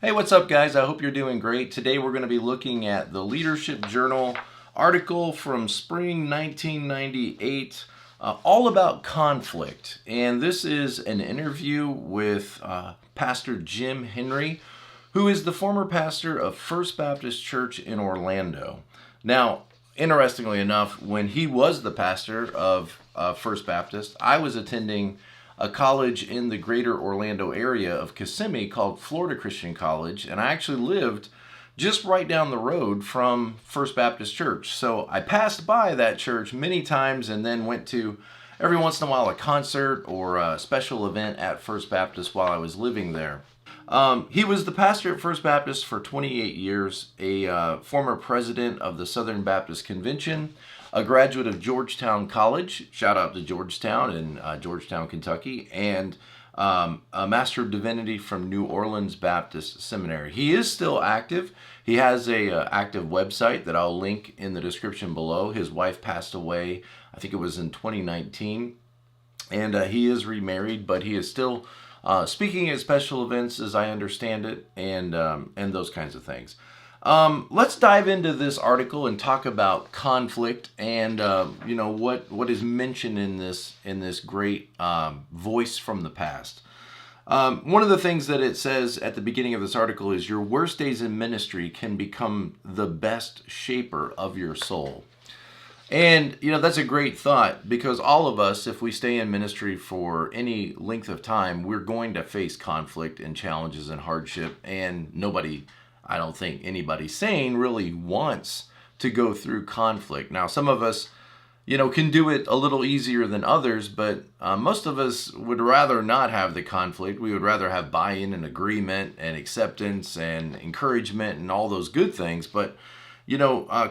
Hey, what's up, guys? I hope you're doing great. Today we're going to be looking at the Leadership Journal article from spring 1998, all about conflict. And this is an interview with Pastor Jim Henry, who is the former pastor of First Baptist Church in Orlando. Now, interestingly enough, when he was the pastor of First Baptist, I was attending a college in the greater Orlando area of Kissimmee called Florida Christian College, and I actually lived just right down the road from First Baptist Church. So I passed by that church many times and then went to every once in a while a concert or a special event at First Baptist while I was living there. He was the pastor at First Baptist for 28 years, a former president of the Southern Baptist Convention, a graduate of Georgetown College, shout out to Georgetown in Georgetown, Kentucky, and a Master of Divinity from New Orleans Baptist Seminary. He is still active. He has a active website that I'll link in the description below. His wife passed away, I think it was in 2019, and he is remarried, but he is still speaking at special events, as I understand it, and those kinds of things. Let's dive into this article and talk about conflict and what is mentioned in this great voice from the past. One of the things that it says at the beginning of this article is your worst days in ministry can become the best shaper of your soul. And, that's a great thought because all of us, if we stay in ministry for any length of time, we're going to face conflict and challenges and hardship. And I don't think anybody sane really wants to go through conflict. Now, some of us, can do it a little easier than others, but most of us would rather not have the conflict. We would rather have buy-in and agreement and acceptance and encouragement and all those good things. But,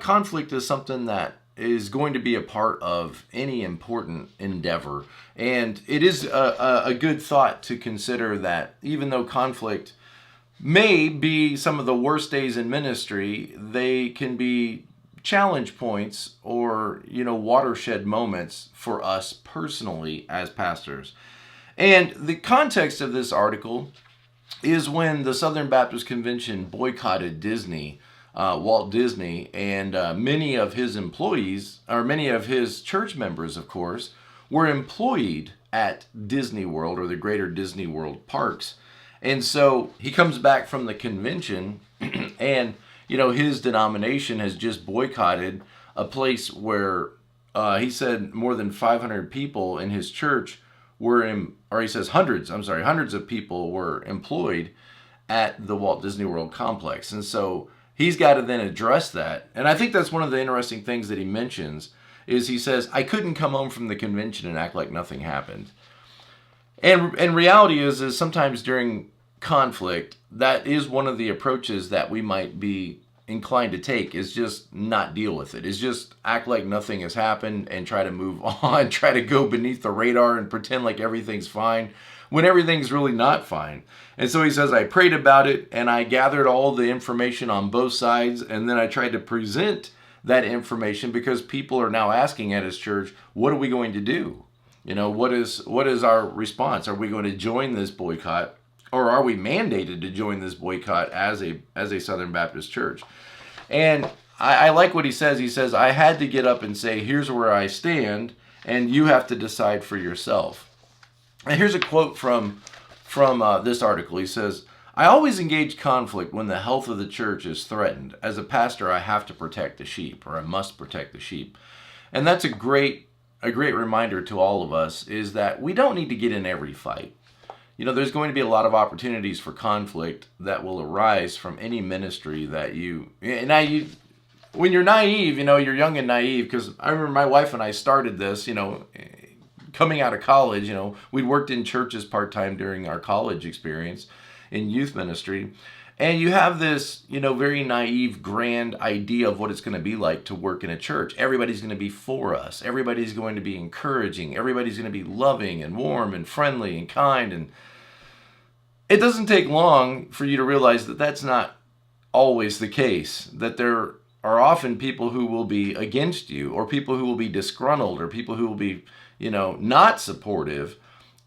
conflict is something that is going to be a part of any important endeavor. And it is a good thought to consider that even though conflict may be some of the worst days in ministry, they can be challenge points or, watershed moments for us personally as pastors. And the context of this article is when the Southern Baptist Convention boycotted Disney, Walt Disney, and many of his employees, or many of his church members, of course, were employed at Disney World or the greater Disney World parks. And so he comes back from the convention and, his denomination has just boycotted a place where he said more than 500 people in his church he says hundreds of people were employed at the Walt Disney World complex. And so he's got to then address that. And I think that's one of the interesting things that he mentions is he says, I couldn't come home from the convention and act like nothing happened. And reality is sometimes during conflict, that is one of the approaches that we might be inclined to take, is just not deal with it, is just act like nothing has happened and try to move on, try to go beneath the radar and pretend like everything's fine when everything's really not fine. And so he says, I prayed about it and I gathered all the information on both sides, and then I tried to present that information because people are now asking at his church, what are we going to do? What is our response? Are we going to join this boycott, or are we mandated to join this boycott as a Southern Baptist church? And I like what he says. He says, I had to get up and say, here's where I stand, and you have to decide for yourself. And here's a quote from this article. He says, I always engage conflict when the health of the church is threatened. As a pastor, I have to protect the sheep, or I must protect the sheep. And that's a great reminder to all of us, is that we don't need to get in every fight. There's going to be a lot of opportunities for conflict that will arise from any ministry that when you're naive, you're young and naive, because I remember my wife and I started this, coming out of college, we'd worked in churches part-time during our college experience in youth ministry. And you have this, very naive, grand idea of what it's going to be like to work in a church. Everybody's going to be for us. Everybody's going to be encouraging. Everybody's going to be loving and warm and friendly and kind. And it doesn't take long for you to realize that that's not always the case, that there are often people who will be against you, or people who will be disgruntled, or people who will be, not supportive.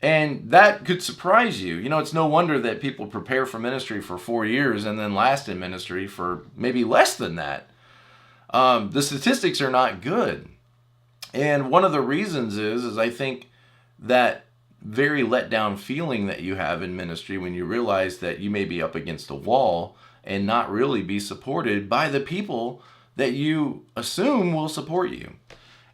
And that could surprise you. It's no wonder that people prepare for ministry for 4 years and then last in ministry for maybe less than that. The statistics are not good. And one of the reasons is I think that very let down feeling that you have in ministry when you realize that you may be up against a wall and not really be supported by the people that you assume will support you.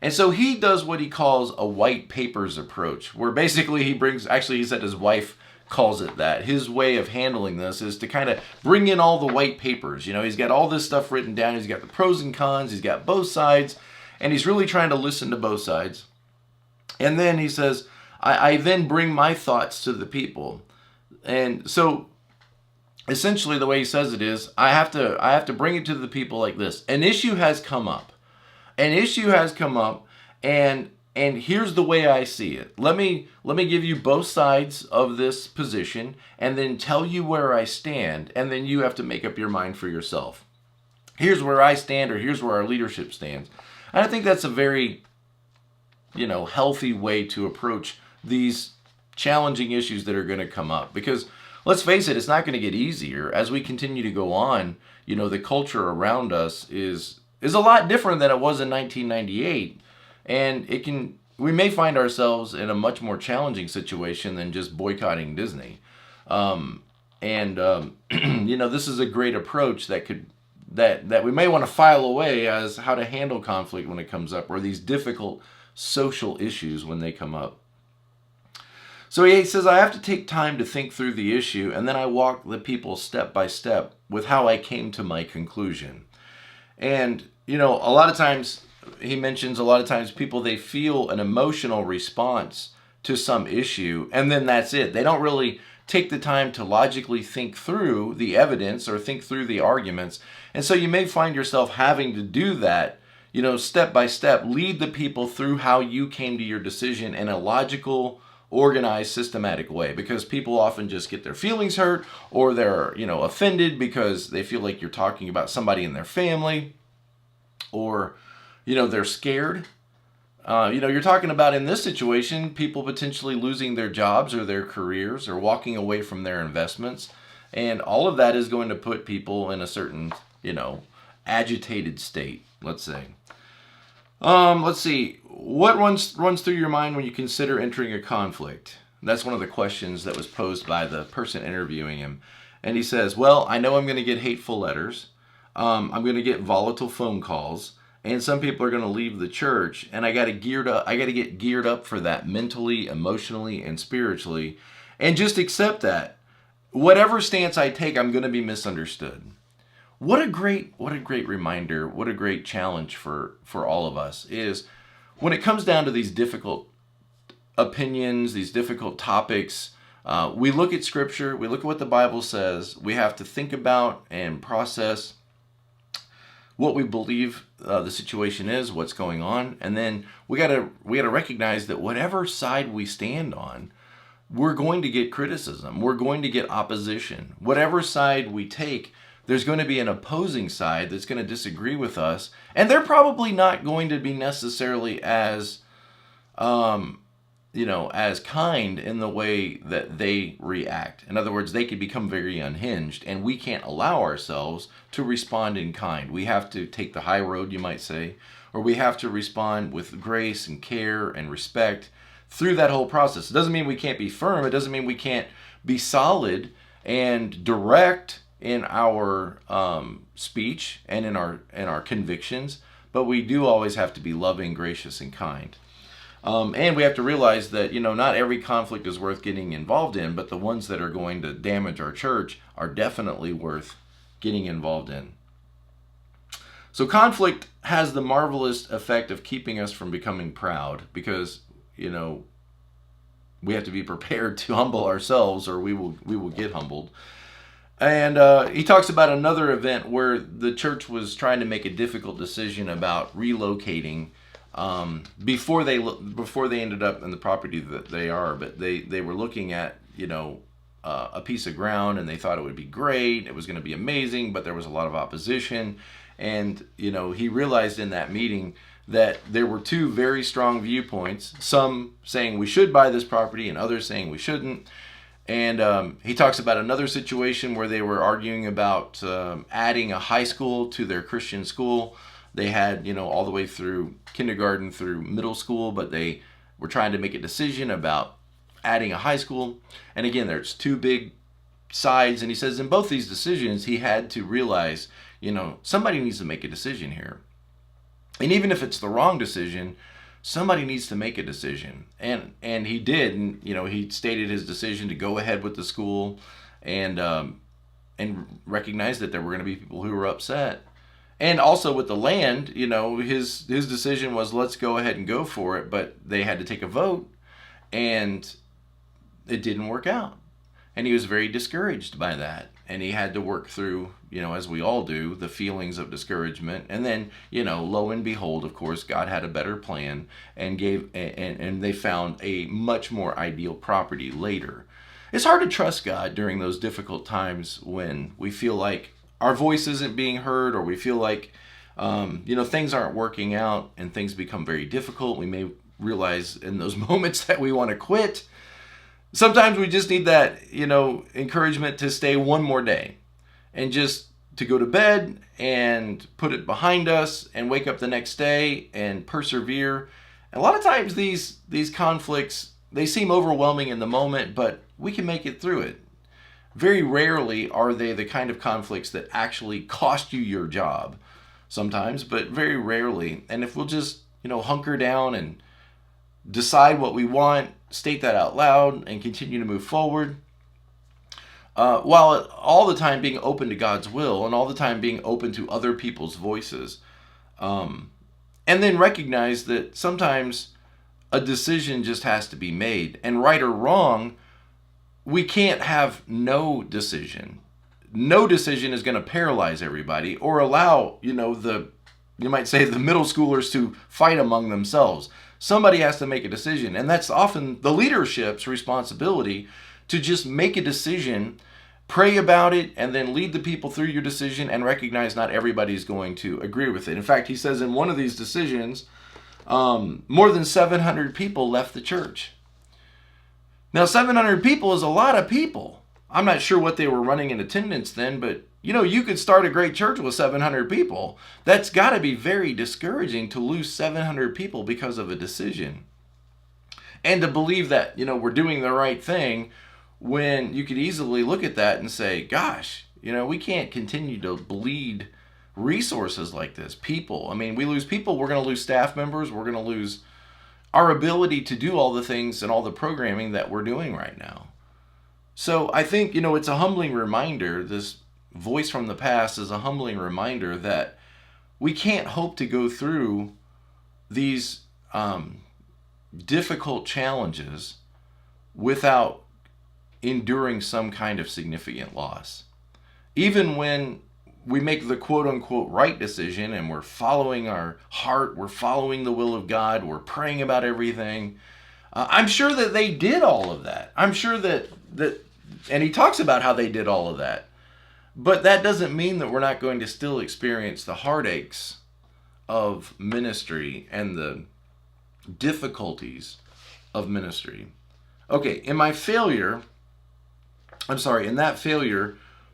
And so he does what he calls a white papers approach, where basically he said his wife calls it that. His way of handling this is to kind of bring in all the white papers. He's got all this stuff written down. He's got the pros and cons. He's got both sides. And he's really trying to listen to both sides. And then he says, I then bring my thoughts to the people. And so essentially the way he says it is, I have to bring it to the people like this. An issue has come up. And here's the way I see it. Let me give you both sides of this position and then tell you where I stand, and then you have to make up your mind for yourself. Here's where I stand, or here's where our leadership stands. And I think that's a very, healthy way to approach these challenging issues that are going to come up. Because let's face it, it's not going to get easier as we continue to go on. The culture around us is a lot different than it was in 1998, and we may find ourselves in a much more challenging situation than just boycotting Disney. This is a great approach that we may want to file away as how to handle conflict when it comes up, or these difficult social issues when they come up. So he says, I have to take time to think through the issue, and then I walk the people step by step with how I came to my conclusion. And, a lot of times, he mentions people, they feel an emotional response to some issue, and then that's it. They don't really take the time to logically think through the evidence or think through the arguments. And so you may find yourself having to do that, step by step, lead the people through how you came to your decision in a logical, organized, systematic way, because people often just get their feelings hurt, or they're, offended because they feel like you're talking about somebody in their family, or, they're scared. You're talking about, in this situation, people potentially losing their jobs or their careers or walking away from their investments. And all of that is going to put people in a certain, agitated state, let's say. Let's see. What runs through your mind when you consider entering a conflict? That's one of the questions that was posed by the person interviewing him. And he says, well, I know I'm going to get hateful letters. I'm going to get volatile phone calls. And some people are going to leave the church, and I got to get geared up for that mentally, emotionally, and spiritually, and just accept that whatever stance I take, I'm going to be misunderstood. What a great reminder, what a great challenge for all of us is when it comes down to these difficult opinions, these difficult topics. We look at Scripture, we look at what the Bible says. We have to think about and process what we believe the situation is, what's going on, and then we gotta recognize that whatever side we stand on, we're going to get criticism, we're going to get opposition. Whatever side we take, there's going to be an opposing side that's going to disagree with us, and they're probably not going to be necessarily as as kind in the way that they react. In other words, they could become very unhinged, and we can't allow ourselves to respond in kind. We have to take the high road, you might say, or we have to respond with grace and care and respect through that whole process. It doesn't mean we can't be firm. It doesn't mean we can't be solid and direct in our speech and in our convictions, but we do always have to be loving, gracious, and kind. And we have to realize that, not every conflict is worth getting involved in, but the ones that are going to damage our church are definitely worth getting involved in. So conflict has the marvelous effect of keeping us from becoming proud, because, we have to be prepared to humble ourselves, or we will get humbled. And he talks about another event where the church was trying to make a difficult decision about relocating before they ended up in the property that they are, but they were looking at a piece of ground, and they thought it would be great. It was going to be amazing, but there was a lot of opposition. And, he realized in that meeting that there were two very strong viewpoints, some saying we should buy this property and others saying we shouldn't. And he talks about another situation where they were arguing about adding a high school to their Christian school. They had, all the way through kindergarten through middle school, but they were trying to make a decision about adding a high school. And again, there's two big sides. And he says in both these decisions, he had to realize, somebody needs to make a decision here. And even if it's the wrong decision, somebody needs to make a decision. And he did. And, he stated his decision to go ahead with the school and recognize that there were going to be people who were upset. And also with the land, his decision was, let's go ahead and go for it. But they had to take a vote, and it didn't work out. And he was very discouraged by that. And he had to work through, as we all do, the feelings of discouragement. And then, lo and behold, of course, God had a better plan and and they found a much more ideal property later. It's hard to trust God during those difficult times when we feel like our voice isn't being heard, or we feel like, things aren't working out and things become very difficult. We may realize in those moments that we want to quit. Sometimes we just need that, encouragement to stay one more day and just to go to bed and put it behind us and wake up the next day and persevere. And a lot of times these conflicts, they seem overwhelming in the moment, but we can make it through it. Very rarely are they the kind of conflicts that actually cost you your job. Sometimes, but very rarely. And if we'll just, hunker down and decide what we want, state that out loud, and continue to move forward, while all the time being open to God's will and all the time being open to other people's voices. And then recognize that sometimes a decision just has to be made. And right or wrong, we can't have no decision. No decision is going to paralyze everybody or allow, you might say the middle schoolers to fight among themselves. Somebody has to make a decision, and that's often the leadership's responsibility to just make a decision, pray about it, and then lead the people through your decision and recognize not everybody's going to agree with it. In fact, he says in one of these decisions, more than 700 people left the church. Now, 700 people is a lot of people. I'm not sure what they were running in attendance then, but you could start a great church with 700 people. That's got to be very discouraging to lose 700 people because of a decision. And to believe that, we're doing the right thing when you could easily look at that and say, gosh, we can't continue to bleed resources like this. People. I mean, we lose people, we're going to lose staff members, we're going to lose our ability to do all the things and all the programming that we're doing right now. So I think, it's a humbling reminder. This voice from the past is a humbling reminder that we can't hope to go through these difficult challenges without enduring some kind of significant loss. Even when we make the quote-unquote right decision and we're following our heart, we're following the will of God, we're praying about everything. I'm sure that they did all of that. I'm sure that, and he talks about how they did all of that. But that doesn't mean that we're not going to still experience the heartaches of ministry and the difficulties of ministry. Okay, in that failure,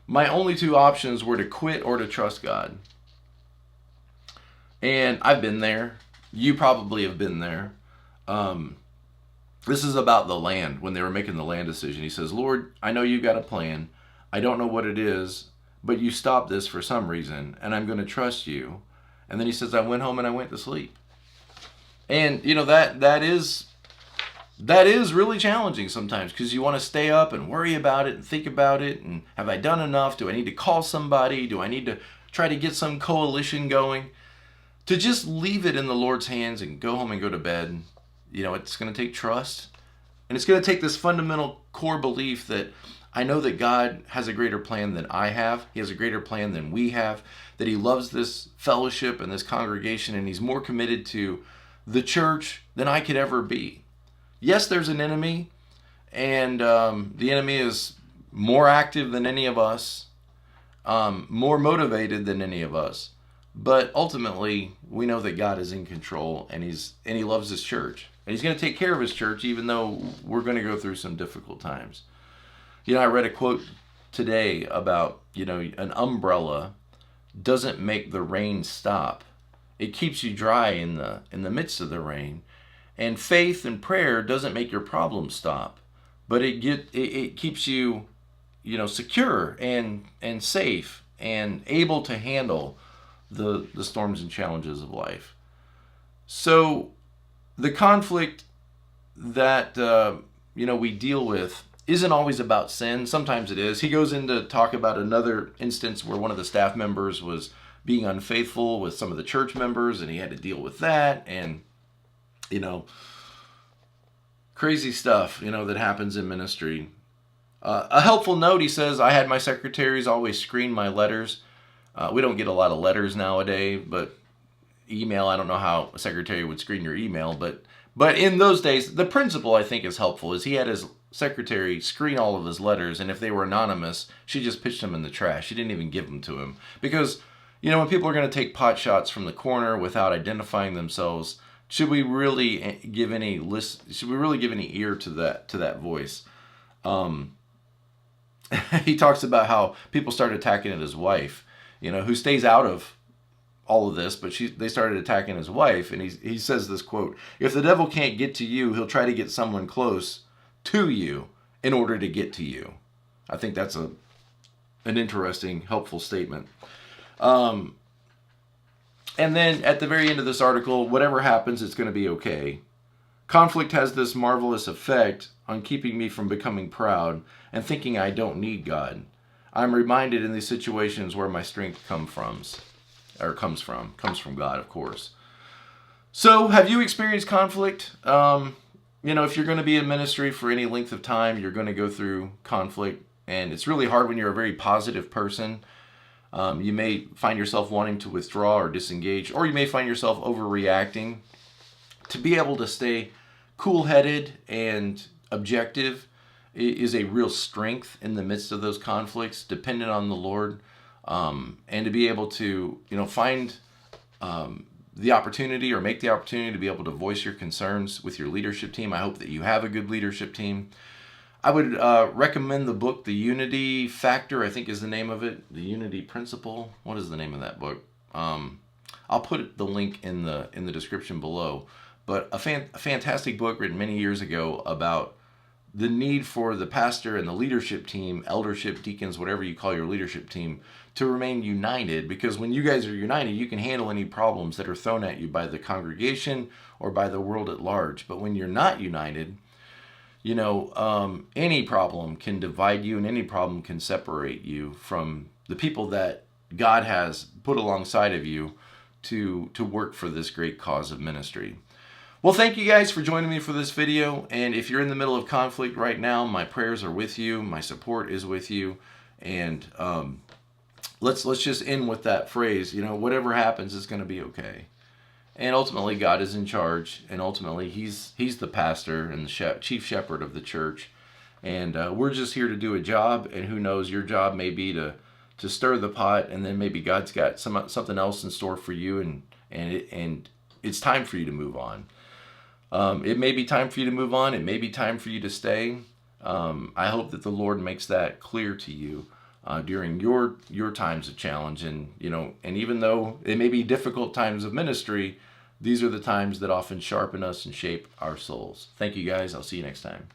my only two options were to quit or to trust God. And I've been there. You probably have been there. This is about the land. When they were making the land decision, he says, Lord, I know you've got a plan. I don't know what it is, but you stopped this for some reason, and I'm going to trust you. And then he says, I went home and I went to sleep. And, that is really challenging sometimes, because you want to stay up and worry about it and think about it. And have I done enough? Do I need to call somebody? Do I need to try to get some coalition going? To just leave it in the Lord's hands and go home and go to bed, it's going to take trust. And it's going to take this fundamental core belief that I know that God has a greater plan than I have. He has a greater plan than we have. That he loves this fellowship and this congregation, and he's more committed to the church than I could ever be. Yes, there's an enemy, and the enemy is more active than any of us, more motivated than any of us. But ultimately, we know that God is in control, and He loves His church, and He's going to take care of His church, even though we're going to go through some difficult times. I read a quote today about, an umbrella doesn't make the rain stop. It keeps you dry in the midst of the rain. And faith and prayer doesn't make your problems stop, but it keeps you, secure and safe and able to handle the storms and challenges of life. So the conflict that we deal with isn't always about sin. Sometimes it is. He goes in to talk about another instance where one of the staff members was being unfaithful with some of the church members, and he had to deal with that, and crazy stuff that happens in ministry. A helpful note, he says, I had my secretaries always screen my letters. We don't get a lot of letters nowadays, but email, I don't know how a secretary would screen your email, but in those days, the principle I think is helpful is he had his secretary screen all of his letters, and if they were anonymous, she just pitched them in the trash. She didn't even give them to him. Because, when people are going to take pot shots from the corner without identifying themselves, should we really give any ear to that voice? He talks about how people started attacking at his wife, who stays out of all of this, but they started attacking his wife, and he says this quote, if the devil can't get to you, he'll try to get someone close to you in order to get to you. I think that's an interesting, helpful statement. And then at the very end of this article, whatever happens, it's going to be okay. Conflict has this marvelous effect on keeping me from becoming proud and thinking I don't need God. I'm reminded in these situations where my strength comes from God, of course. So, have you experienced conflict? If you're going to be in ministry for any length of time, you're going to go through conflict, and it's really hard when you're a very positive person. You may find yourself wanting to withdraw or disengage, or you may find yourself overreacting. To be able to stay cool-headed and objective is a real strength in the midst of those conflicts, dependent on the Lord, and to be able to, find the opportunity or make the opportunity to be able to voice your concerns with your leadership team. I hope that you have a good leadership team. I would recommend the book, The Unity Factor, I think is the name of it. The Unity Principle. What is the name of that book? I'll put the link in the description below. But a fantastic book written many years ago about the need for the pastor and the leadership team, eldership, deacons, whatever you call your leadership team, to remain united. Because when you guys are united, you can handle any problems that are thrown at you by the congregation or by the world at large. But when you're not united, any problem can divide you, and any problem can separate you from the people that God has put alongside of you to work for this great cause of ministry. Well, thank you guys for joining me for this video. And if you're in the middle of conflict right now, my prayers are with you. My support is with you. And let's just end with that phrase. Whatever happens is going to be okay. And ultimately, God is in charge. And ultimately, He's the pastor and the chief shepherd of the church. And we're just here to do a job. And who knows, your job may be to stir the pot. And then maybe God's got something else in store for you. And it's time for you to move on. It may be time for you to move on. It may be time for you to stay. I hope that the Lord makes that clear to you during your times of challenge. And even though it may be difficult times of ministry, these are the times that often sharpen us and shape our souls. Thank you guys. I'll see you next time.